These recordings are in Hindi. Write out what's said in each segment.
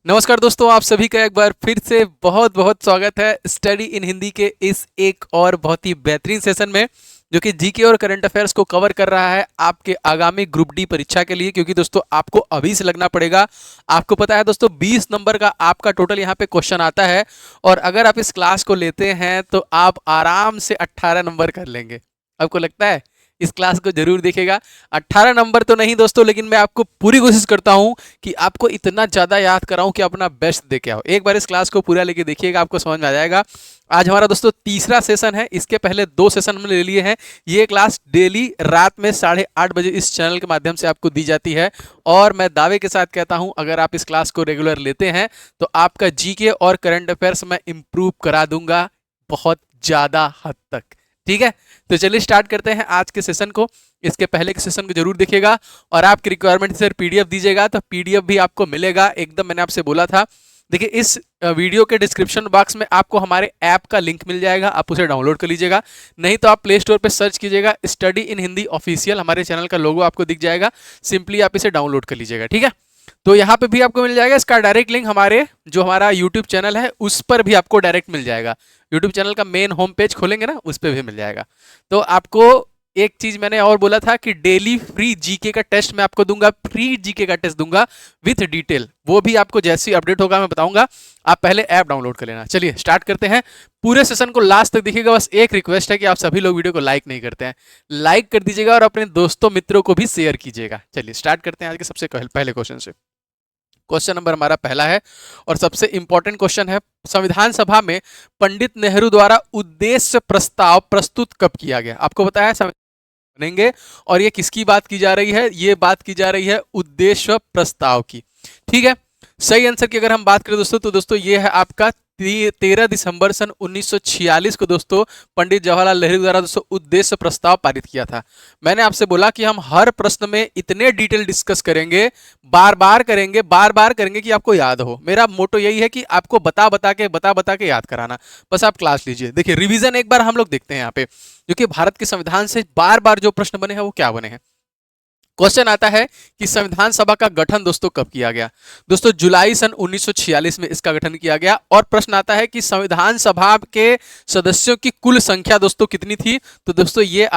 नमस्कार दोस्तों, आप सभी का एक बार फिर से बहुत बहुत स्वागत है स्टडी इन हिंदी के इस एक और बहुत ही बेहतरीन सेशन में, जो कि जीके और करंट अफेयर्स को कवर कर रहा है आपके आगामी ग्रुप डी परीक्षा के लिए। क्योंकि दोस्तों आपको अभी से लगना पड़ेगा। आपको पता है दोस्तों 20 नंबर का आपका टोटल यहाँ पे क्वेश्चन आता है, और अगर आप इस क्लास को लेते हैं तो आप आराम से 18 नंबर कर लेंगे। आपको लगता है? इस क्लास को जरूर देखेगा। 18 नंबर तो नहीं दोस्तों, लेकिन मैं आपको पूरी कोशिश करता हूं कि आपको इतना ज़्यादा याद कराऊं कि अपना बेस्ट दे के आओ। एक बार इस क्लास को पूरा लेके देखिएगा, आपको समझ में आ जाएगा। आज हमारा दोस्तों तीसरा सेशन है। इसके पहले 2 सेशन हमने ले लिए हैं। ये क्लास डेली रात में 8:30 बजे इस चैनल के माध्यम से आपको दी जाती है, और मैं दावे के साथ कहता हूं अगर आप इस क्लास को रेगुलर लेते हैं तो आपका जीके और करंट अफेयर्स मैं इंप्रूव करा दूंगा बहुत ज़्यादा हद तक। ठीक है, तो चलिए स्टार्ट करते हैं आज के सेशन को। इसके पहले के सेशन को जरूर देखिएगा, और आपकी रिक्वायरमेंट सर पीडीएफ दीजिएगा तो पीडीएफ भी आपको मिलेगा एकदम। मैंने आपसे बोला था। देखिए, इस वीडियो के डिस्क्रिप्शन बॉक्स में आपको हमारे ऐप का लिंक मिल जाएगा, आप उसे डाउनलोड कर लीजिएगा। नहीं तो आप प्ले स्टोर पर सर्च कीजिएगा स्टडी इन हिंदी ऑफिशियल, हमारे चैनल का लोगो आपको दिख जाएगा। सिंपली आप इसे डाउनलोड कर लीजिएगा। ठीक है, तो यहाँ पे भी आपको मिल जाएगा इसका डायरेक्ट लिंक। हमारा यूट्यूब चैनल है उस पर भी आपको डायरेक्ट मिल जाएगा। यूट्यूब चैनल का मेन होम पेज खोलेंगे ना, उस पर भी मिल जाएगा। तो आपको एक चीज मैंने और बोला था कि डेली फ्री जीके का टेस्ट मैं आपको दूंगा, फ्री जीके का टेस्ट दूंगा विथ डिटेल। वो भी आपको जैसे ही अपडेट होगा मैं बताऊंगा। आप पहले ऐप डाउनलोड कर लेना। चलिए स्टार्ट करते हैं। पूरे सेशन को लास्ट तक देखिएगा। बस एक रिक्वेस्ट है कि आप सभी लोग वीडियो को लाइक नहीं करते हैं, लाइक कर दीजिएगा और अपने दोस्तों मित्रों को भी शेयर कीजिएगा। चलिए स्टार्ट करते हैं आज के सबसे पहले क्वेश्चन से। क्वेश्चन नंबर हमारा पहला है और सबसे इंपॉर्टेंट क्वेश्चन है। संविधान सभा में पंडित नेहरू द्वारा उद्देश्य प्रस्ताव प्रस्तुत कब किया गया? आपको पता है संविधान बनेंगे, और ये किसकी बात की जा रही है? ये बात की जा रही है उद्देश्य प्रस्ताव की। ठीक है, सही आंसर की अगर हम बात करें दोस्तों, तो दोस्तों ये है आपका 13 दिसंबर सन 1946 को दोस्तों पंडित जवाहरलाल नेहरू द्वारा दोस्तों उद्देश्य प्रस्ताव पारित किया था। मैंने आपसे बोला कि हम हर प्रश्न में इतने डिटेल डिस्कस करेंगे, बार बार करेंगे कि आपको याद हो। मेरा मोटो यही है कि आपको बता बता के याद कराना। बस आप क्लास लीजिए। देखिए, रिवीजन एक बार हम लोग देखते हैं यहाँ पे, क्योंकि भारत के संविधान से बार बार जो प्रश्न बने हैं वो क्या बने हैं। क्वेश्चन आता है कि संविधान सभा का गठन दोस्तों कब किया गया? दोस्तों जुलाई सन 1946 में इसका गठन किया गया। और प्रश्न आता है कि संविधान सभा के सदस्यों की कुल संख्या दोस्तों कितनी थी? तो दोस्तों ये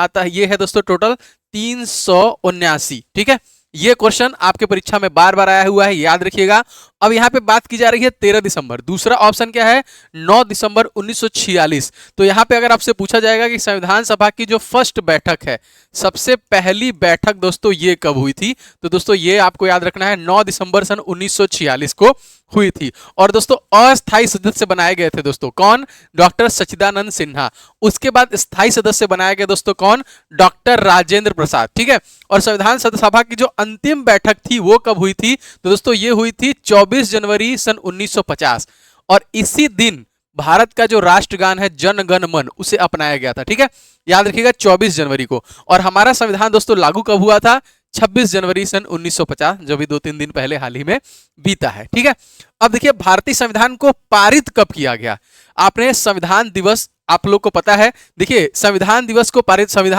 है दोस्तों टोटल 379। ठीक है, ये क्वेश्चन आपके परीक्षा में बार बार आया हुआ है, याद रखिएगा। अब यहाँ पे बात की जा रही है 13 दिसंबर। दूसरा ऑप्शन क्या है? 9 दिसंबर 1946। तो यहाँ पे अगर आपसे पूछा जाएगा कि संविधान सभा की जो फर्स्ट बैठक है, सबसे पहली बैठक दोस्तों ये कब हुई थी? तो दोस्तों ये आपको याद रखना है 9 दिसंबर सन 1946 को हुई थी। और दोस्तों अस्थायी सदस्य बनाए गए थे दोस्तों कौन? डॉक्टर सच्चिदानंद सिन्हा। उसके बाद स्थायी सदस्य बनाए गए दोस्तों कौन? डॉक्टर राजेंद्र प्रसाद। ठीक है, और संविधान सभा की जो अंतिम बैठक थी वो कब हुई थी? तो दोस्तों ये हुई थी 24 जनवरी सन 1950। और इसी दिन भारत का जो राष्ट्रगान है जन गण मन, उसे अपनाया गया था। ठीक है, याद रखिएगा 24 जनवरी को। और हमारा संविधान दोस्तों लागू कब हुआ था? 26 जनवरी सन 1950, जो भी 2-3 दिन पहले हाल ही में बीता है। ठीक है, अब देखिए भारतीय संविधान को पारित कब किया गया? आपने संविधान दिवस, आप लोग को पता है, देखिए संविधान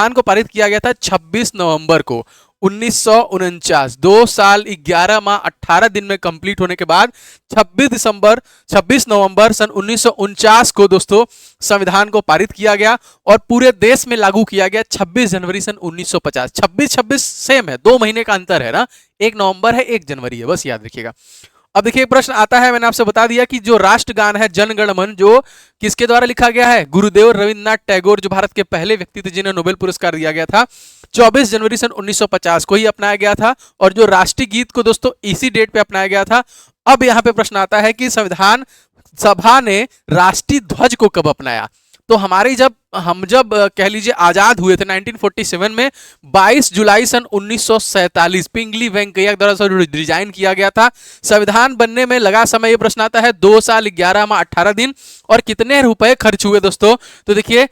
को पारित किया गया था 26 नवंबर को 1949। 2 साल 11 माह 18 दिन में कंप्लीट होने के बाद 26 नवंबर सन 1949 को दोस्तों संविधान को पारित किया गया, और पूरे देश में लागू किया गया 26 जनवरी सन 1950। 26 सेम है, 2 महीने का अंतर है ना, 1 नवंबर है 1 जनवरी है, बस याद रखिएगा। अब देखिए प्रश्न आता है, मैंने आपसे बता दिया कि जो राष्ट्रगान है जन गण मन, जो किसके द्वारा लिखा गया है? गुरुदेव रविन्द्रनाथ टैगोर, जो भारत के पहले व्यक्ति थे जिन्हें नोबेल पुरस्कार दिया गया था, 24 जनवरी सन 1950 को ही अपनाया गया था। और जो राष्ट्रीय गीत को दोस्तों इसी डेट पे अपनाया गया था। अब यहाँ पे प्रश्न आता है कि संविधान सभा ने राष्ट्रीय ध्वज को कब अपनाया? तो हम जब कह लीजिए आजाद हुए थे 1947 में, 22 जुलाई सन 1947 पिंगली वेंकैया द्वारा डिजाइन किया गया था। संविधान बनने में लगा समय, ये प्रश्न आता है 2 साल 11 माह 18 दिन। और कितने रुपए खर्च हुए दोस्तों? तो देखिए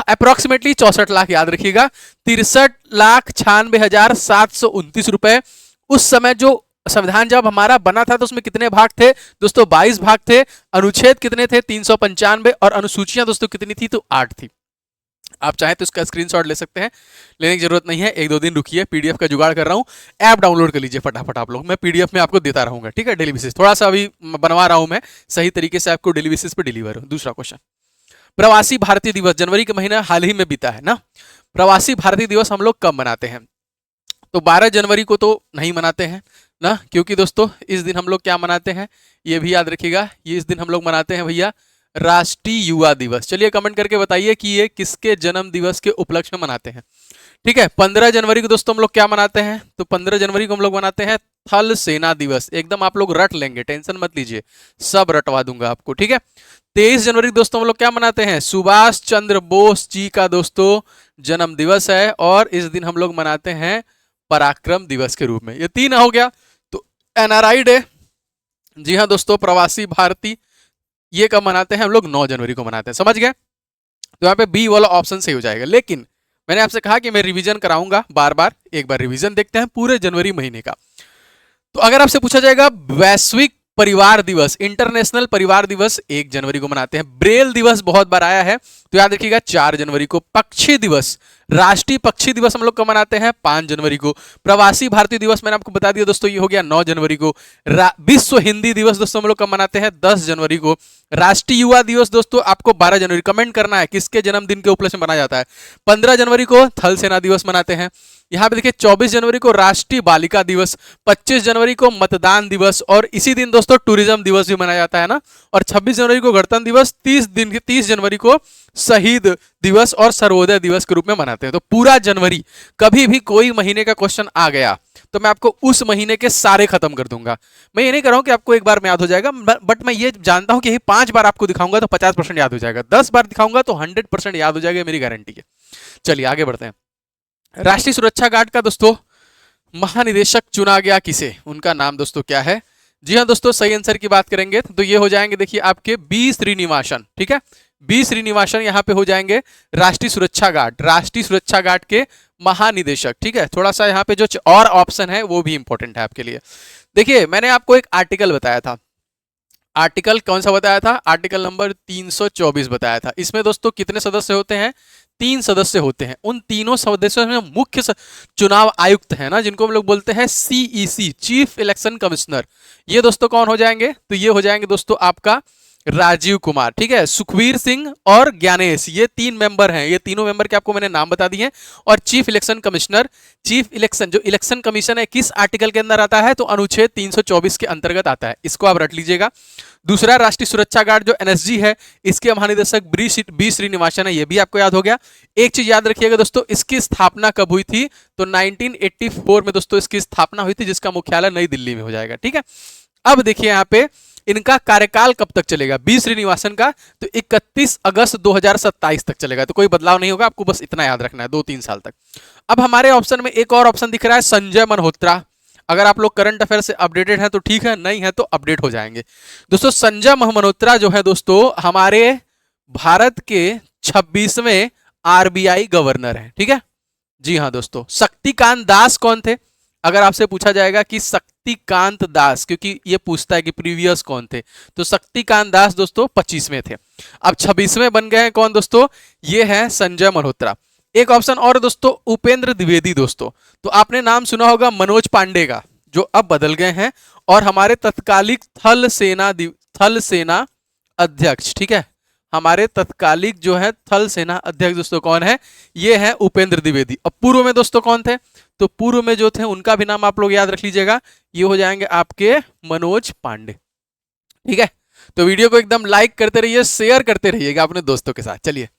अप्रोक्सीमेटली 64 लाख, याद रखिएगा 63,96,729 रुपए। उस समय जो संविधान जब हमारा बना था तो उसमें कितने भाग थे दोस्तों? 22 भाग थे। अनुच्छेद कितने थे? 395। और अनुसूचियां दोस्तों कितनी थी? तो 8 थी। आप चाहें तो इसका स्क्रीनशॉट ले सकते हैं, लेने की जरूरत नहीं है, 1-2 दिन रुकिए, पीडीएफ का जुगाड़ कर रहा हूँ। ऐप डाउनलोड कर लीजिए फटाफट आप लोग, मैं पीडीएफ में आपको देता रहूंगा, ठीक है, डेली बेसिस। थोड़ा सा अभी बनवा रहा हूँ मैं, सही तरीके से आपको डेली बेसिस पे डिलीवर हो। दूसरा क्वेश्चन, प्रवासी भारतीय दिवस जनवरी के महीना हाल ही में बीता है ना, प्रवासी भारतीय दिवस हम लोग कब मनाते हैं? तो 12 जनवरी को तो नहीं मनाते हैं ना, क्योंकि दोस्तों इस दिन हम लोग क्या मनाते हैं, ये भी याद रखिएगा, ये इस दिन हम लोग मनाते हैं भैया राष्ट्रीय युवा दिवस। चलिए कमेंट करके बताइए कि ये किसके जन्म दिवस के उपलक्ष्य में मनाते हैं। ठीक है, 15 जनवरी को दोस्तों हम लोग क्या मनाते हैं, तो 15 जनवरी को हम लोग मनाते हैं थल सेना दिवस। एकदम आप लोग रट लेंगे, टेंशन मत लीजिए, सब रटवा दूंगा आपको, ठीक है। 23 जनवरी को दोस्तों हम लोग क्या मनाते हैं, सुभाष चंद्र बोस जी का दोस्तों जन्म दिवस है, और इस दिन हम लोग मनाते हैं पराक्रम दिवस के रूप में। ये 3 हो गया। तो एनआरआई डे, जी हाँ दोस्तों, प्रवासी भारतीय, ये कब मनाते हैं हम लोग, 9 जनवरी को मनाते हैं, समझ गए। तो यहाँ पे बी वाला ऑप्शन सही हो जाएगा। लेकिन मैंने आपसे कहा कि मैं रिवीजन कराऊंगा बार बार, एक बार रिवीजन देखते हैं पूरे जनवरी महीने का। तो अगर आपसे पूछा जाएगा वैश्विक परिवार दिवस, इंटरनेशनल परिवार दिवस 1 जनवरी को मनाते हैं। ब्रेल दिवस बहुत बार आया है, तो याद रखिएगा 4 जनवरी को। पक्षी दिवस, राष्ट्रीय पक्षी दिवस हम लोग कब मनाते हैं, 5 जनवरी को। प्रवासी भारतीय दिवस मैंने आपको बता दिया दोस्तों, ये हो गया 9 जनवरी को। विश्व हिंदी दिवस दोस्तों हम लोग कब मनाते हैं, 10 जनवरी को। राष्ट्रीय युवा दिवस दोस्तों आपको 12 जनवरी, कमेंट करना है किसके जन्मदिन के उपलक्ष्य में मनाया जाता है। 15 जनवरी को थल सेना दिवस मनाते हैं। यहाँ पे देखिए 24 जनवरी को राष्ट्रीय बालिका दिवस, 25 जनवरी को मतदान दिवस, और इसी दिन दोस्तों टूरिज्म दिवस भी मनाया जाता है ना। और 26 जनवरी को गणतंत्र दिवस, 30 जनवरी को शहीद दिवस और सर्वोदय दिवस के रूप में मनाते हैं। तो पूरा जनवरी, कभी भी कोई महीने का क्वेश्चन आ गया तो मैं आपको उस महीने के सारे खत्म कर दूंगा। मैं ये नहीं कर रहा हूं कि आपको एक बार में याद हो जाएगा, बट मैं ये जानता हूं कि यही 5 बार आपको दिखाऊंगा तो 50% याद हो जाएगा, 10 बार दिखाऊंगा तो 100% याद हो जाएगा, मेरी गारंटी है। चलिए आगे बढ़ते हैं। राष्ट्रीय सुरक्षा गार्ड का दोस्तों महानिदेशक चुना गया किसे, उनका नाम दोस्तों क्या है? जी हाँ दोस्तों, सही आंसर की बात करेंगे तो ये हो जाएंगे, देखिए आपके बी श्रीनिवासन, ठीक है, बी श्रीनिवासन यहाँ पे हो जाएंगे राष्ट्रीय सुरक्षा गार्ड, राष्ट्रीय सुरक्षा गार्ड के महानिदेशक, ठीक है। थोड़ा सा यहाँ पे जो और ऑप्शन है वो भी इंपॉर्टेंट है आपके लिए। देखिए मैंने आपको एक आर्टिकल बताया था, आर्टिकल कौन सा बताया था, आर्टिकल नंबर 324 बताया था। इसमें दोस्तों कितने सदस्य होते हैं, 3 सदस्य होते हैं। उन तीनों सदस्यों में मुख्य चुनाव आयुक्त है ना, जिनको हम लोग बोलते हैं सीईसी, चीफ इलेक्शन कमिश्नर। ये दोस्तों कौन हो जाएंगे, तो ये हो जाएंगे दोस्तों आपका राजीव कुमार, ठीक है, सुखवीर सिंह और ज्ञानेश, ये 3 मेंबर हैं। ये तीनों मेंबर के आपको मैंने नाम बता दिए। और chief election commissioner, chief election जो इलेक्शन कमीशन है किस आर्टिकल के अंदर आता है, तो अनुच्छेद 324 के अंतर्गत आता है, इसको आप रट लीजिएगा। दूसरा राष्ट्रीय सुरक्षा गार्ड जो एनएसजी है, इसके महानिदेशक बी श्रीनिवासन है, ये भी आपको याद हो गया। एक चीज याद रखिएगा दोस्तों, इसकी स्थापना कब हुई थी, तो 1984 में दोस्तों इसकी स्थापना हुई थी, जिसका मुख्यालय नई दिल्ली में हो जाएगा, ठीक है। अब देखिए यहाँ पे इनका कार्यकाल कब तक चलेगा, बी श्रीनिवासन का, तो 31 अगस्त 2027 तक चलेगा। तो कोई बदलाव नहीं होगा, आपको बस इतना याद रखना है, 2-3 साल तक। अब हमारे ऑप्शन में एक और ऑप्शन दिख रहा है, संजय मल्होत्रा। अगर आप लोग करंट अफेयर से अपडेटेड हैं तो ठीक है, नहीं है तो अपडेट हो जाएंगे दोस्तों। संजय मल्होत्रा जो है दोस्तों हमारे भारत के 26वें आरबीआई गवर्नर हैं, ठीक है। जी हाँ दोस्तों, शक्तिकांत दास कौन थे, अगर आपसे पूछा जाएगा कि शक्तिकांत दास, क्योंकि ये पूछता है कि प्रीवियस कौन थे, तो शक्तिकांत दास दोस्तों 25वें थे। अब 26वें बन गए हैं कौन दोस्तों, ये है संजय मल्होत्रा। एक ऑप्शन और दोस्तों, उपेंद्र द्विवेदी दोस्तों, तो आपने नाम सुना होगा मनोज पांडे का, जो अब बदल गए हैं और हमारे तत्कालिक थल सेना अध्यक्ष, ठीक है, हमारे तत्कालिक जो है थल सेना अध्यक्ष दोस्तों कौन है, ये है उपेंद्र द्विवेदी। अब पूर्व में दोस्तों कौन थे, तो पूर्व में जो थे उनका भी नाम आप लोग याद रख लीजिएगा, ये हो जाएंगे आपके मनोज पांडे, ठीक है। तो वीडियो को एकदम लाइक करते रहिए, शेयर करते रहिएगा अपने दोस्तों के साथ। चलिए,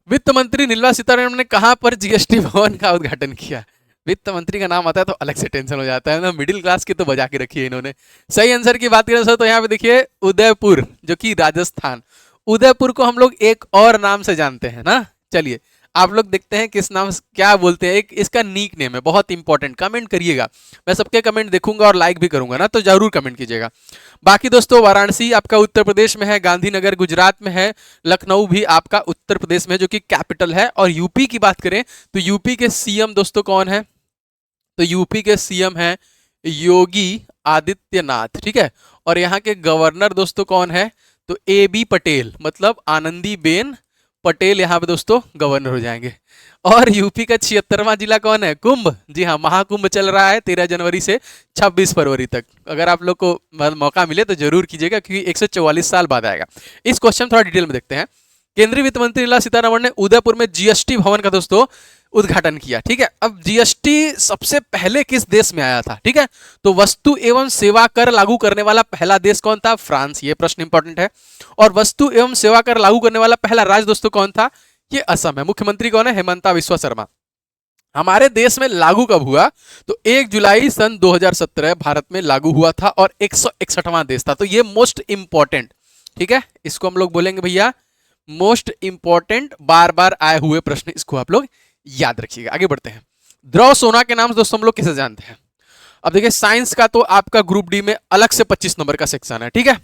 वित्त मंत्री निर्मला सीतारमण ने कहां पर जीएसटी भवन का उद्घाटन किया, वित्त मंत्री का नाम आता है तो अलग से टेंशन हो जाता है ना, मिडिल क्लास की तो बजा के रखी है इन्होंने। सही आंसर की बात करें तो यहाँ पे देखिए उदयपुर, जो कि राजस्थान, उदयपुर को हम लोग एक और नाम से जानते हैं ना। चलिए आप लोग देखते हैं किस नाम क्या बोलते हैं, एक इसका नीक नेम है, बहुत इंपॉर्टेंट, कमेंट करिएगा, मैं सबके कमेंट देखूंगा और लाइक भी करूंगा ना, तो जरूर कमेंट कीजिएगा। बाकी दोस्तों वाराणसी आपका उत्तर प्रदेश में है, गांधीनगर गुजरात में है, लखनऊ भी आपका उत्तर प्रदेश में जो कि कैपिटल है। और यूपी की बात करें तो यूपी के सीएम दोस्तों कौन है, तो यूपी के सीएम है योगी आदित्यनाथ, ठीक है। और यहाँ के गवर्नर दोस्तों कौन है, तो AB पटेल, मतलब आनंदीबेन पटेल यहाँ पे दोस्तों गवर्नर हो जाएंगे। और यूपी का 76वां जिला कौन है? कुंभ। जी हाँ, महाकुंभ चल रहा है 13 जनवरी से 26 फरवरी तक। अगर आप लोग को मौका मिले तो जरूर कीजिएगा, क्योंकि 144 साल बाद आएगा। इस क्वेश्चन थोड़ा डिटेल में देखते हैं। केंद्रीय वित्त मंत्री निर्मला सीतारमण ने उदयपुर में जीएसटी भवन का दोस्तों उद्घाटन किया। ठीक है, अब जीएसटी सबसे पहले किस देश में आया था? ठीक है, तो वस्तु एवं सेवा कर लागू करने वाला पहला देश कौन था? फ्रांस। ये प्रश्न इंपॉर्टेंट है। और वस्तु एवं सेवा कर लागू करने वाला पहला राज्य दोस्तों कौन था? ये असम है। मुख्यमंत्री कौन है? हेमंता बिस्वा शर्मा। हमारे देश में लागू कब हुआ? तो 1 जुलाई सन 2017 भारत में लागू हुआ था, और 161वां देश था। तो ये मोस्ट इंपॉर्टेंट, ठीक है, इसको हम लोग बोलेंगे भैया मोस्ट इंपॉर्टेंट, बार बार आए हुए प्रश्न, इसको आप लोग याद रखिएगा। आगे बढ़ते हैं। द्रव सोना के नाम दोस्तों हम लोग किसे जानते हैं? अब देखिए, साइंस का तो आपका ग्रुप डी में अलग से 25 नंबर का सेक्शन है। ठीक है,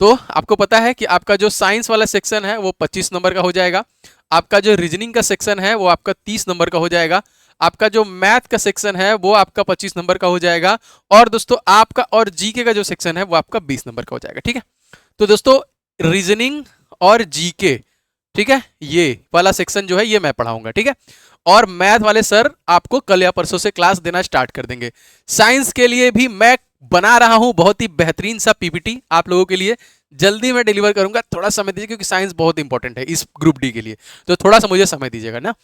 तो आपको पता है कि आपका जो साइंस वाला सेक्शन है वो 25 नंबर का हो जाएगा। आपका जो रीजनिंग का सेक्शन है वो आपका 30 नंबर का हो जाएगा। आपका जो मैथ का सेक्शन है वो आपका 25 नंबर का हो जाएगा। और दोस्तों आपका और जीके का जो सेक्शन है वो आपका 20 नंबर का हो जाएगा। ठीक है, तो दोस्तों रीजनिंग और जीके, ठीक है, ये वाला सेक्शन जो है ये मैं पढ़ाऊंगा। ठीक है, और मैथ वाले सर आपको कल या परसों से क्लास देना स्टार्ट कर देंगे। साइंस के लिए भी मैं बना रहा हूं बहुत ही बेहतरीन सा पीपीटी आप लोगों के लिए, जल्दी मैं डिलीवर करूंगा। थोड़ा समय दीजिए, क्योंकि साइंस बहुत इंपॉर्टेंट है इस ग्रुप डी के लिए, तो थोड़ा सा मुझे समय दीजिएगा ना।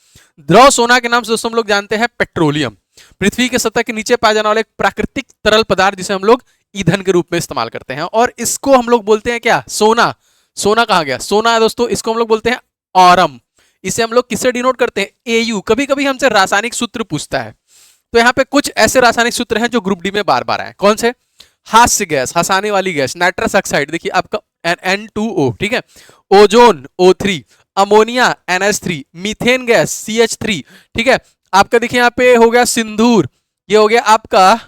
द्रव सोना के नाम से दोस्तों हम लोग जानते हैं पेट्रोलियम। पृथ्वी के सतह के नीचे पाया जाने वाला एक प्राकृतिक तरल पदार्थ जिसे हम लोग ईंधन के रूप में इस्तेमाल करते हैं, और इसको हम लोग बोलते हैं क्या? सोना। सोना कहा गया? सोना दोस्तों, इसको हम लोग बोलते हैं ऑरम। इसे हम लोग किससे डिनोट करते हैं? एयू। कभी कभी हमसे रासायनिक सूत्र पूछता है, तो यहाँ पे कुछ ऐसे रासायनिक सूत्र हैं जो ग्रुप डी में बार बार आए। कौन से? हास्य गैस, हंसाने वाली गैस, नाइट्रस ऑक्साइड, देखिए आपका N2O, ठीक है, ozone O3, ammonia NH3, methane gas CH3, ठीक है, आपका देखिए यहाँ पे हो गया सिंदूर, ये हो गया आपका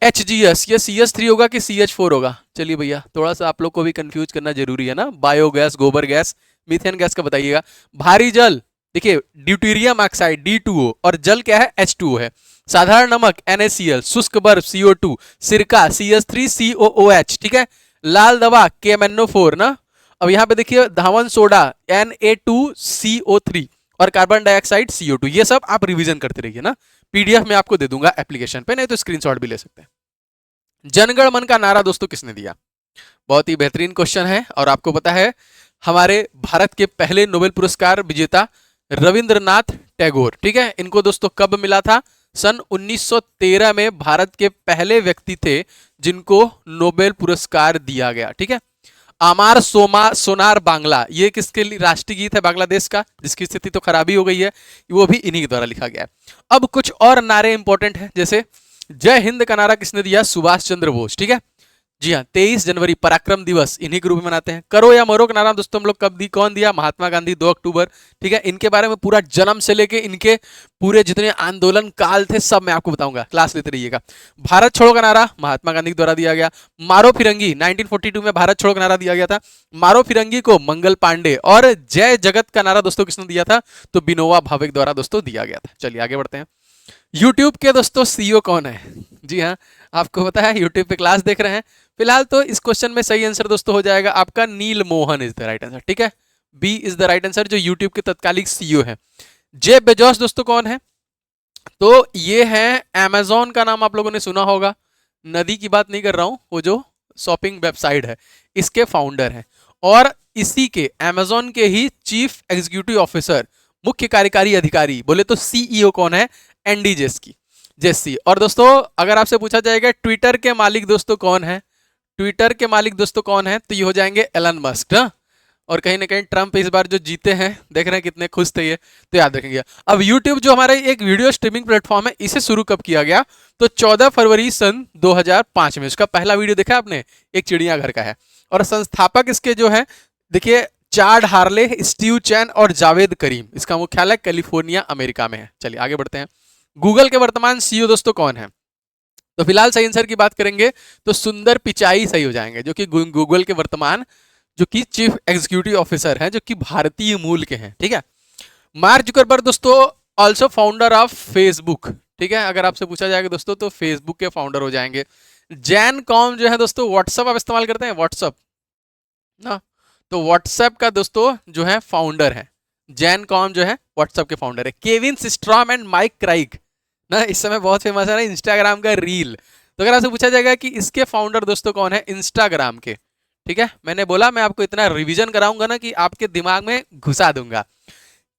HGS, ये CH3 होगा कि CH4 होगा? चलिए भैया, थोड़ा सा आप लोग को भी कंफ्यूज करना जरूरी है ना। बायोगैस, गोबर गैस, मीथेन गैस का बताइएगा। भारी जल, देखिए ड्यूटेरियम ऑक्साइड D2O, और जल क्या है? H2O है। साधारण नमक NaCl, शुष्क बर्फ CO2, सिरका CH3COOH, ठीक है, लाल दवा KMNO4 ना। अब यहाँ पे देखिए धावन सोडा Na2CO3, और कार्बन डाइऑक्साइड CO2। ये सब आप रिवीजन करते रहिए ना, PDF में आपको दे दूंगा एप्लीकेशन पे, नहीं तो स्क्रीनशॉट भी ले सकते हैं। जनगण मन का नारा दोस्तों किसने दिया? बहुत ही बेहतरीन क्वेश्चन है, और आपको पता है हमारे भारत के पहले नोबेल पुरस्कार विजेता रविंद्रनाथ टैगोर, ठीक है, इनको दोस्तों कब मिला था? सन 1913 में भारत के पहले व्यक्ति थे जिनको नोबेल पुरस्कार दिया गया। ठीक है, आमार सोनार बांग्ला, ये किसके लिए राष्ट्रीय गीत है बांग्लादेश का, जिसकी स्थिति तो खराबी हो गई है, वो भी इन्हीं के द्वारा लिखा गया है। अब कुछ और नारे इंपॉर्टेंट है, जैसे जय हिंद का नारा किसने दिया? सुभाष चंद्र बोस। ठीक है, जी हाँ, 23 जनवरी पराक्रम दिवस इन्हीं के रूप में मनाते हैं। करो या मरो का नारा दोस्तों हम लोग कब दी? कौन दिया? महात्मा गांधी, 2 अक्टूबर। ठीक है, इनके बारे में पूरा जन्म से लेके इनके पूरे जितने आंदोलन काल थे सब मैं आपको बताऊंगा, क्लास लेते रहिएगा। भारत छोड़ो का नारा महात्मा गांधी के द्वारा दिया गया। मारो फिरंगी 1942 में भारत छोड़ो का नारा दिया गया था। मारो फिरंगी को मंगल पांडे। और जय जगत का नारा दोस्तों किसने दिया था? तो बिनोबा भावे द्वारा दोस्तों दिया गया था। चलिए आगे बढ़ते हैं। यूट्यूब के दोस्तों CEO कौन है? जी हाँ, आपको पता है, यूट्यूब पे क्लास देख रहे हैं। फिलहाल तो इस क्वेश्चन में सही आंसर दोस्तों हो जाएगा आपका Neal Mohan is the right answer. ठीक है, B is the right answer, जो यूट्यूब के तत्कालिक CEO है। जेफ बेजोस दोस्तों कौन है? तो ये है Amazon का नाम आप लोगों ने सुना होगा, नदी की बात नहीं कर रहा हूं, वो जो शॉपिंग वेबसाइट है इसके फाउंडर हैं। और इसी के Amazon के ही चीफ एग्जीक्यूटिव ऑफिसर, मुख्य कार्यकारी अधिकारी बोले तो CEO कौन है? Andy Jessie. और दोस्तों अगर आपसे पूछा जाएगा ट्विटर के मालिक दोस्तों कौन है? ट्विटर के मालिक दोस्तों कौन है? तो ये हो जाएंगे एलन मस्क ना। और कहीं ना कहीं ट्रंप इस बार जो जीते हैं, देख रहे हैं कितने खुश थे ये, तो याद रखेंगे। अब YouTube जो हमारा एक वीडियो स्ट्रीमिंग प्लेटफॉर्म है, इसे शुरू कब किया गया? तो 14 फरवरी सन 2005 में। इसका पहला वीडियो देखा आपने? एक चिड़ियाघर का है। और संस्थापक इसके जो है देखिए, चाड हार्ले, स्टीव चैन और जावेद करीम। इसका मुख्यालय कैलिफोर्निया अमेरिका में है। चलिए आगे बढ़ते हैं। गूगल के वर्तमान CEO दोस्तों कौन है? तो फिलहाल सही आंसर की बात करेंगे तो सुंदर पिचाई सही हो जाएंगे, जो कि गूगल के वर्तमान जो कि चीफ एग्जीक्यूटिव ऑफिसर हैं, जो कि भारतीय मूल के हैं। ठीक है, मार्क जुकरबर्ग दोस्तों ऑल्सो फाउंडर ऑफ फेसबुक। ठीक है, अगर आपसे पूछा जाएगा दोस्तों तो फेसबुक के फाउंडर हो जाएंगे। जैन कॉम जो है दोस्तों, व्हाट्सअप आप इस्तेमाल करते हैं? व्हाट्सअप ना, तो व्हाट्सएप का दोस्तों जो है फाउंडर है, जैन कॉम जो है व्हाट्सएप के फाउंडर है। केविन सिस्ट्रॉम एंड माइक क्राइक ना इस समय बहुत फेमस है ना इंस्टाग्राम का रील। तो अगर आपसे पूछा जाएगा कि इसके फाउंडर दोस्तों कौन है इंस्टाग्राम के, ठीक है, मैंने बोला मैं आपको इतना रिवीजन कराऊंगा ना कि आपके दिमाग में घुसा दूंगा।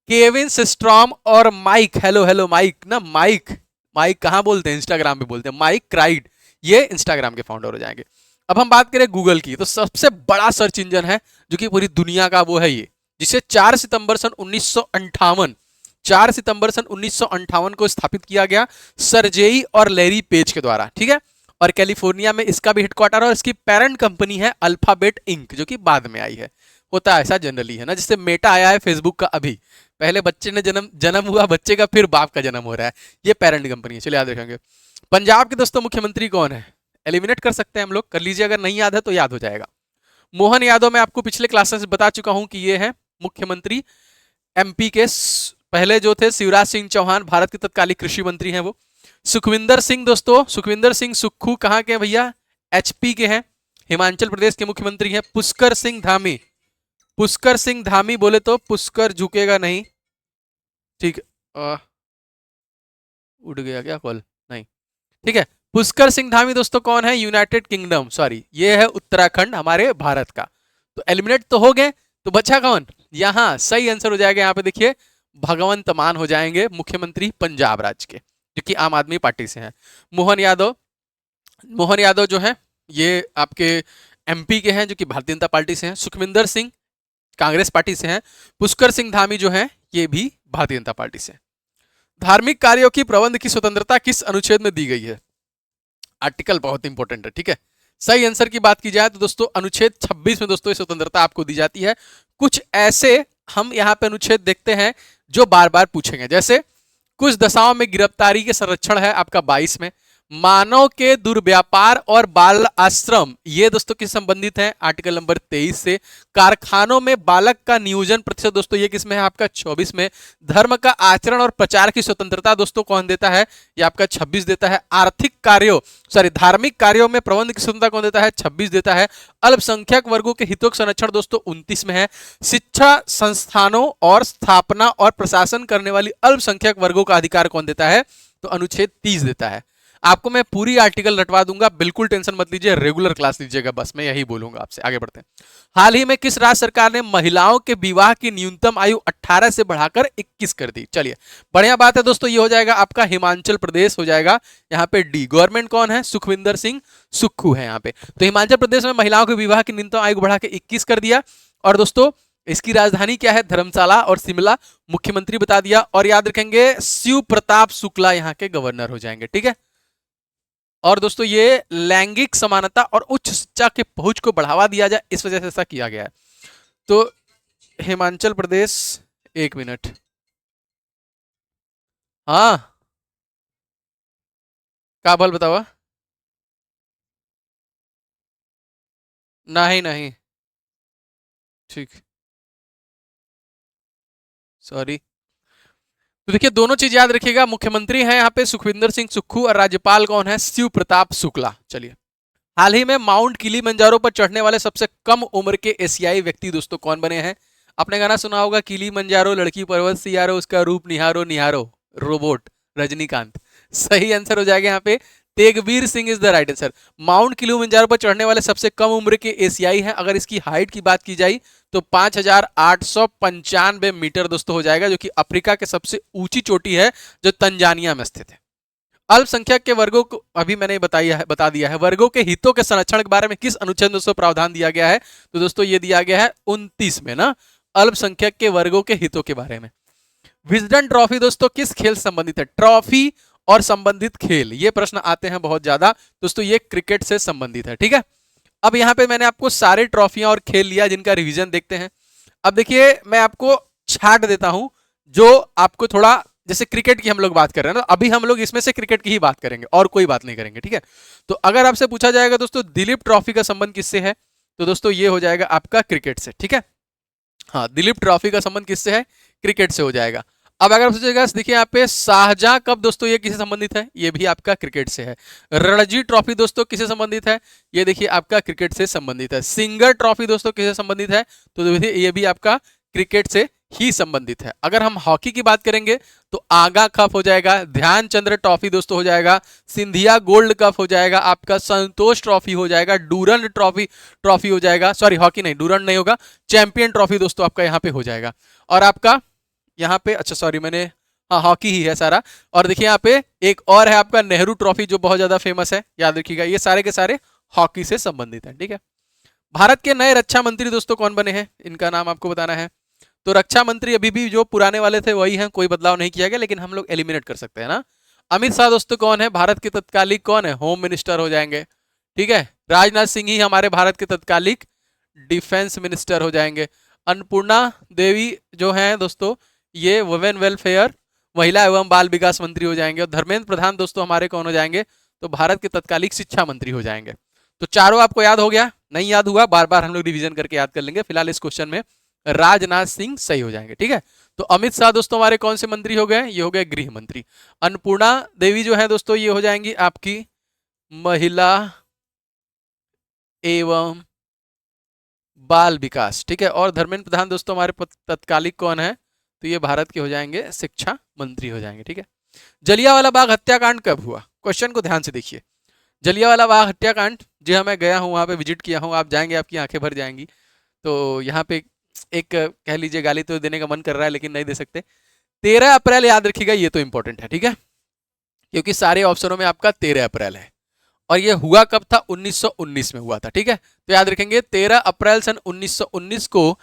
केविन सिस्ट्रॉम और माइक, हेलो हेलो माइक ना, माइक माइक कहाँ बोलते हैं, इंस्टाग्राम पे बोलते हैं, माइक क्राइड, ये इंस्टाग्राम के फाउंडर हो जाएंगे। अब हम बात करें गूगल की, तो सबसे बड़ा सर्च इंजन है जो कि पूरी दुनिया का वो है ये, जिसे 4 सितंबर सन 1958 4 सितंबर सन 1958 को स्थापित किया गया सरजेई और लैरी पेज के द्वारा, ठीक है। और कैलिफोर्निया में इसका भी हेडक्वार्टर है और इसकी पेरेंट कंपनी है अल्फाबेट इंक, जो कि बाद में आई है। होता है ऐसा जनरली है ना, जिससे मेटा आया है फेसबुक का अभी, पहले बच्चे ने जन्म हुआ बच्चे का, फिर बाप का जन्म हो रहा है, ये पेरेंट कंपनी है। चलिए याद रखेंगे। पंजाब के दोस्तों मुख्यमंत्री कौन है, एलिमिनेट कर सकते हैं हम लोग, कर लीजिए, अगर नहीं याद है तो याद हो जाएगा। मोहन यादव, मैं आपको पिछले क्लासेस में बता चुका हूं कि ये है मुख्यमंत्री। एमपी के पहले जो थे शिवराज सिंह चौहान, भारत के तत्कालीन कृषि मंत्री हैं वो। सुखविंदर सिंह दोस्तों, सुखविंदर सिंह सुक्खू कहाँ के भैया, एचपी के हैं, हिमाचल प्रदेश के मुख्यमंत्री हैं। पुष्कर सिंह धामी, पुष्कर सिंह धामी बोले तो पुष्कर झुकेगा नहीं, ठीक, उड़ गया क्या कॉल, नहीं, ठीक है। पुष्कर सिंह धामी दोस्तों कौन है, यूनाइटेड किंगडम, सॉरी ये है उत्तराखंड हमारे भारत का। तो एलिमिनेट तो हो गए, तो बचा कौन, यहां सही आंसर हो जाएगा, यहाँ पे देखिए भगवंत मान हो जाएंगे मुख्यमंत्री पंजाब राज्य के, जो कि आम आदमी पार्टी से हैं। मोहन यादव, मोहन यादव जो है ये आपके एमपी के हैं, जो कि भारतीय जनता पार्टी से हैं। सुखविंदर सिंह कांग्रेस पार्टी से हैं। पुष्कर सिंह धामी जो है ये भी भारतीय जनता पार्टी से। धार्मिक कार्यों की प्रबंध की स्वतंत्रता किस अनुच्छेद में दी गई है, आर्टिकल बहुत इंपॉर्टेंट है, ठीक है। सही आंसर की बात की जाए तो दोस्तों अनुच्छेद 26 में दोस्तों स्वतंत्रता आपको दी जाती है। कुछ ऐसे हम यहाँ पे अनुच्छेद देखते हैं जो बार बार पूछेंगे, जैसे कुछ दशाओं में गिरफ्तारी के संरक्षण है आपका 22 में। मानव के दुर्व्यापार और बाल आश्रम ये दोस्तों किस संबंधित है, आर्टिकल नंबर 23 से। कारखानों में बालक का नियोजन प्रतिशत दोस्तों ये किसमें है, आपका 24 में। धर्म का आचरण और प्रचार की स्वतंत्रता दोस्तों कौन देता है, ये आपका 26 देता है। आर्थिक कार्यों धार्मिक कार्यों में प्रबंध की स्वतंत्रता कौन देता है, 26 देता है। अल्पसंख्यक वर्गों के हितों का संरक्षण दोस्तों 29 में है। शिक्षा संस्थानों और स्थापना और प्रशासन करने वाली अल्पसंख्यक वर्गों का अधिकार कौन देता है, तो अनुच्छेद 30 देता है। आपको मैं पूरी आर्टिकल रटवा दूंगा, बिल्कुल टेंशन मत लीजिए, रेगुलर क्लास लीजिएगा, बस मैं यही बोलूंगा आपसे। आगे बढ़ते हैं। हाल ही में किस राज्य सरकार ने महिलाओं के विवाह की न्यूनतम आयु 18 से बढ़ाकर 21 कर दी, चलिए बढ़िया बात है दोस्तों, ये हो जाएगा आपका हिमाचल प्रदेश हो जाएगा। यहाँ पे डी, गवर्नमेंट कौन है, सुखविंदर सिंह सुक्खू है यहाँ पे। तो हिमाचल प्रदेश में महिलाओं के विवाह की न्यूनतम आयु बढ़ा के 21 कर दिया। और दोस्तों इसकी राजधानी क्या है, धर्मशाला और शिमला, मुख्यमंत्री बता दिया। और याद रखेंगे शिव प्रताप शुक्ला यहाँ के गवर्नर हो जाएंगे, ठीक है। और दोस्तों ये लैंगिक समानता और उच्च शिक्षा के पहुंच को बढ़ावा दिया जाए, इस वजह से ऐसा किया गया है। तो हिमाचल प्रदेश, एक मिनट, हाँ क्या बल बताओ, नहीं नहीं, ठीक, सॉरी। तो देखिए दोनों चीज याद रखिएगा, मुख्यमंत्री हैं यहाँ पे सुखविंदर सिंह सुक्खू और राज्यपाल कौन है, शिव प्रताप शुक्ला। चलिए, हाल ही में माउंट किलीमंजारो पर चढ़ने वाले सबसे कम उम्र के एशियाई व्यक्ति दोस्तों कौन बने हैं। आपने गाना सुना होगा, किलीमंजारो लड़की पर्वत से यारो, उसका रूप निहारो निहारो, रोबोट रजनीकांत। सही आंसर हो जाएगा यहाँ पे Tegveer Singh is the right answer. Mount Kilimanjaro पर चढ़ने वाले सबसे कम उम्र के एशियाई हैं। अगर इसकी हाइट की बात की जाए तो 5895 मीटर दोस्तों हो जाएगा, जो कि अफ्रीका के सबसे ऊंची चोटी है, जो तंजानिया में स्थित है। अल्पसंख्यक के वर्गों को अभी मैंने बता दिया है। वर्गों के हितों के संरक्षण के बारे में किस अनुच्छेद दोस्तों प्रावधान दिया गया है, तो दोस्तों ये दिया गया है 29 में ना, अल्पसंख्यक के वर्गों के हितों के बारे में। विजडन ट्रॉफी दोस्तों किस खेल से संबंधित है, ट्रॉफी और संबंधित खेल, ये प्रश्न आते हैं बहुत ज्यादा दोस्तों, ये क्रिकेट से संबंधित है, ठीक है। अब यहाँ पे मैंने आपको सारे ट्रॉफियां और खेल लिया जिनका रिवीजन देखते हैं। अब देखिए मैं आपको छाट देता हूं जो आपको थोड़ा, जैसे क्रिकेट की हम लोग बात कर रहे हैं ना, अभी हम लोग इसमें से क्रिकेट की ही बात करेंगे और कोई बात नहीं करेंगे, ठीक है। तो अगर आपसे पूछा जाएगा दोस्तों दिलीप ट्रॉफी का संबंध किससे है, तो दोस्तों ये हो जाएगा आपका क्रिकेट से, ठीक है। हाँ, दिलीप ट्रॉफी का संबंध किससे है, क्रिकेट से हो जाएगा। अब अगर आप सोचिएगा, देखिए यहाँ पे शाहजहां कप दोस्तों, ये किससे संबंधित है? ये भी आपका क्रिकेट से है। रणजी ट्रॉफी दोस्तों किससे संबंधित है? ये देखिए आपका क्रिकेट से संबंधित है। सिंगर ट्रॉफी दोस्तों किससे संबंधित है? तो देखिए ये भी आपका क्रिकेट से ही संबंधित है। अगर हम हॉकी की बात करेंगे तो आगा कप हो जाएगा, ध्यानचंद्र ट्रॉफी दोस्तों हो जाएगा, सिंधिया गोल्ड कप हो जाएगा, आपका संतोष ट्रॉफी हो जाएगा, डूरन ट्रॉफी हो जाएगा, सॉरी हॉकी नहीं, डूरन नहीं होगा, चैंपियन ट्रॉफी दोस्तों आपका यहाँ पे हो जाएगा। और आपका यहाँ पे, अच्छा सॉरी मैंने, हाँ हॉकी ही है सारा। और देखिए यहाँ पे एक और है आपका नेहरू ट्रॉफी, जो बहुत ज्यादा फेमस है, याद रखिएगा। ये सारे के सारे हॉकी से संबंधित है, ठीक है। भारत के नए रक्षा मंत्री दोस्तों कौन बने हैं, इनका नाम आपको बताना है। तो रक्षा मंत्री अभी भी जो पुराने वाले थे वही हैं, कोई बदलाव नहीं किया गया, लेकिन हम लोग एलिमिनेट कर सकते हैं ना। अमित शाह दोस्तों कौन है? भारत के तत्कालिक कौन है? होम मिनिस्टर हो जाएंगे, ठीक है। राजनाथ सिंह ही हमारे भारत के तत्कालिक डिफेंस मिनिस्टर हो जाएंगे। अन्नपूर्णा देवी जो है दोस्तों, ये वुमेन वेलफेयर, महिला एवं बाल विकास मंत्री हो जाएंगे। और धर्मेंद्र प्रधान दोस्तों हमारे कौन हो जाएंगे? तो भारत के तत्कालिक शिक्षा मंत्री हो जाएंगे। तो चारों आपको याद हो गया? नहीं याद हुआ, बार बार हम लोग रिवीजन करके याद कर लेंगे। फिलहाल इस क्वेश्चन में राजनाथ सिंह सही हो जाएंगे, ठीक है। तो अमित शाह दोस्तों हमारे कौन से मंत्री हो गए? ये हो गए गृह मंत्री। अन्नपूर्णा देवी जो है दोस्तों, ये हो जाएंगी आपकी महिला एवं बाल विकास, ठीक है। और धर्मेंद्र प्रधान दोस्तों हमारे तत्कालिक कौन है? तो ये भारत के हो जाएंगे शिक्षा मंत्री हो जाएंगे, ठीक है। जलियांवाला बाग हत्याकांड कब हुआ? क्वेश्चन को ध्यान से देखिए। जलियांवाला बाग हत्याकांड, जी हाँ मैं गया हूँ वहाँ पे, विजिट किया हूँ, आप जाएंगे आपकी आंखें भर जाएंगी। तो यहाँ पे एक कह लीजिए गाली तो देने का मन कर रहा है, लेकिन नहीं दे सकते। 13 अप्रैल याद रखिएगा, ये तो इंपॉर्टेंट है, ठीक है, क्योंकि सारे ऑप्शनों में आपका 13 अप्रैल है। और ये हुआ कब था? 1919 में हुआ था, ठीक है। तो याद रखेंगे 13 अप्रैल सन 1919 को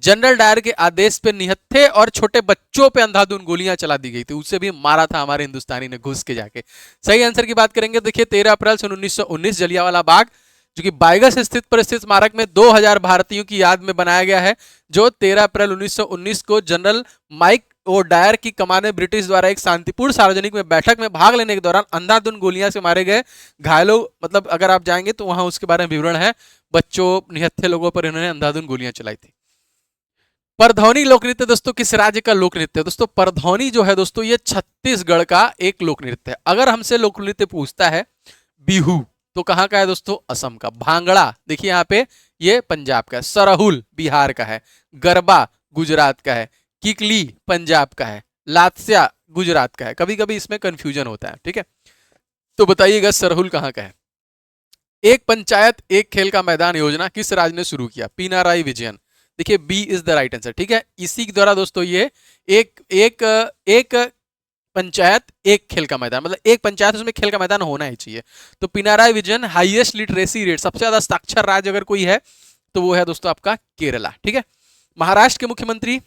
जनरल डायर के आदेश पे निहत्थे और छोटे बच्चों पे अंधाधुंध गोलियां चला दी गई थी। उससे भी मारा था हमारे हिंदुस्तानी ने घुस के जाके। सही आंसर की बात करेंगे, देखिए 13 अप्रैल सन 1919 जलियांवाला बाग, जो कि बाइगस स्थित पर स्थित स्मारक में 2000 भारतीयों की याद में बनाया गया है, जो 13 अप्रैल 1919 को जनरल माइक ओ डायर की कमान में ब्रिटिश द्वारा एक शांतिपूर्ण सार्वजनिक में बैठक में भाग लेने के दौरान अंधाधुंध गोलियां से मारे गए घायलों, मतलब अगर आप जाएंगे तो वहां उसके बारे में विवरण है। बच्चों निहत्थे लोगों पर इन्होंने अंधाधुंध गोलियां चलाई थी। परधौनी लोक नृत्य दोस्तों किस राज्य का लोक नृत्य है? दोस्तों परधौनी जो है दोस्तों, ये छत्तीसगढ़ का एक लोक नृत्य है। अगर हमसे लोक नृत्य पूछता है बिहू, तो कहाँ का है दोस्तों? असम का। भांगड़ा देखिए यहाँ पे, ये पंजाब का है। सरहुल बिहार का है। गरबा गुजरात का है। किकली पंजाब का है। लात्स्या गुजरात का है। कभी कभी इसमें कंफ्यूजन होता है, ठीक है। तो बताइएगा सरहुल कहाँ का है? एक पंचायत एक खेल का मैदान योजना किस राज्य ने शुरू किया? पिनाराई विजयन। देखिए B is the right answer, ठीक है। इसी के द्वारा दोस्तों ये एक एक एक पंचायत एक खेल का मैदान, मतलब एक पंचायत उसमें खेल का मैदान होना ही चाहिए। तो Pinarayi Vijayan, highest literacy rate, सबसे ज्यादा साक्षर राज्य अगर कोई है तो वो है दोस्तों आपका केरला, ठीक है। महाराष्ट्र के मुख्यमंत्री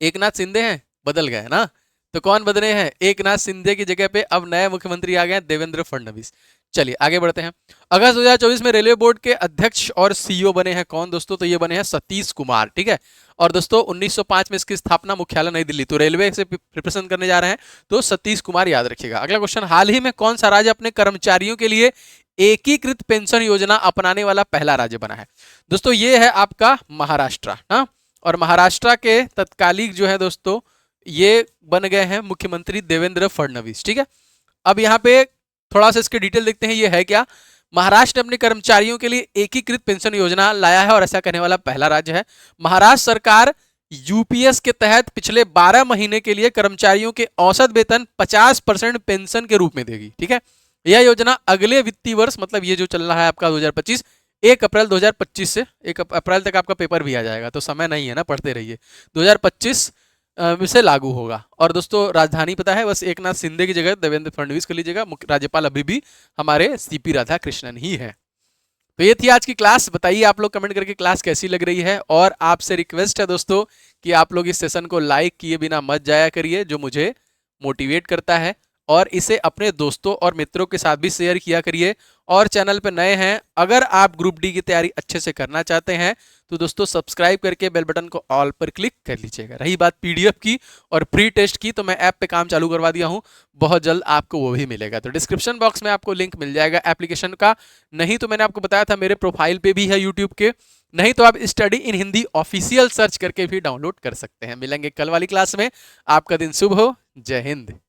एकनाथ शिंदे हैं, बदल गए ना। तो कौन बदले हैं? एकनाथ शिंदे की जगह पे अब नए मुख्यमंत्री आ गए, देवेंद्र फडणवीस। चलिए आगे बढ़ते हैं। अगस्त 2024 में रेलवे बोर्ड के अध्यक्ष और सीईओ बने हैं कौन दोस्तों? तो ये बने हैं सतीश कुमार, ठीक है। और दोस्तों 1905 में इसकी स्थापना मुख्यालय नई दिल्ली, तो रेलवे से रिप्रेजेंट करने जा रहे हैं तो सतीश कुमार याद रखिएगा। अगला क्वेश्चन, हाल ही में कौन सा राज्य अपने कर्मचारियों के लिए एकीकृत पेंशन योजना अपनाने वाला पहला राज्य बना है? दोस्तों ये है आपका महाराष्ट्र ना। और महाराष्ट्र के तत्कालिक जो है दोस्तों, ये बन गए हैं मुख्यमंत्री देवेंद्र फडणवीस, ठीक है। अब यहाँ पे थोड़ा सा इसके डिटेल देखते हैं, ये है क्या? महाराष्ट्र अपने कर्मचारियों के लिए एकीकृत पेंशन योजना लाया है और ऐसा करने वाला पहला राज्य है। महाराष्ट्र सरकार यूपीएस के तहत पिछले 12 महीने के लिए कर्मचारियों के औसत वेतन 50% पेंशन के रूप में देगी, ठीक है। यह योजना अगले वित्तीय वर्ष, मतलब ये जो चल रहा है आपका 2025, 1 अप्रैल 2025 से 1 अप्रैल तक आपका पेपर भी आ जाएगा, तो समय नहीं है ना, पढ़ते रहिए। 2025 से लागू होगा। और दोस्तों राजधानी पता है, बस एकनाथ शिंदे की जगह देवेंद्र फडणवीस कर लीजिएगा। राज्यपाल अभी भी हमारे सीपी राधाकृष्णन ही है। तो ये थी आज की क्लास। बताइए आप लोग कमेंट करके क्लास कैसी लग रही है। और आपसे रिक्वेस्ट है दोस्तों कि आप लोग इस सेशन को लाइक किए बिना मत जाया करिए, जो मुझे मोटिवेट करता है। और इसे अपने दोस्तों और मित्रों के साथ भी शेयर किया करिए। और चैनल पर नए हैं, अगर आप ग्रुप डी की तैयारी अच्छे से करना चाहते हैं तो दोस्तों सब्सक्राइब करके बेल बटन को ऑल पर क्लिक कर लीजिएगा। रही बात पीडीएफ की और प्री टेस्ट की, तो मैं ऐप पे काम चालू करवा दिया हूं, बहुत जल्द आपको वो भी मिलेगा। तो डिस्क्रिप्शन बॉक्स में आपको लिंक मिल जाएगा एप्लीकेशन का। नहीं तो मैंने आपको बताया था मेरे प्रोफाइल पे भी है यूट्यूब के, नहीं तो आप study in Hindi official search करके भी डाउनलोड कर सकते हैं। मिलेंगे कल वाली क्लास में। आपका दिन शुभ हो। जय हिंद।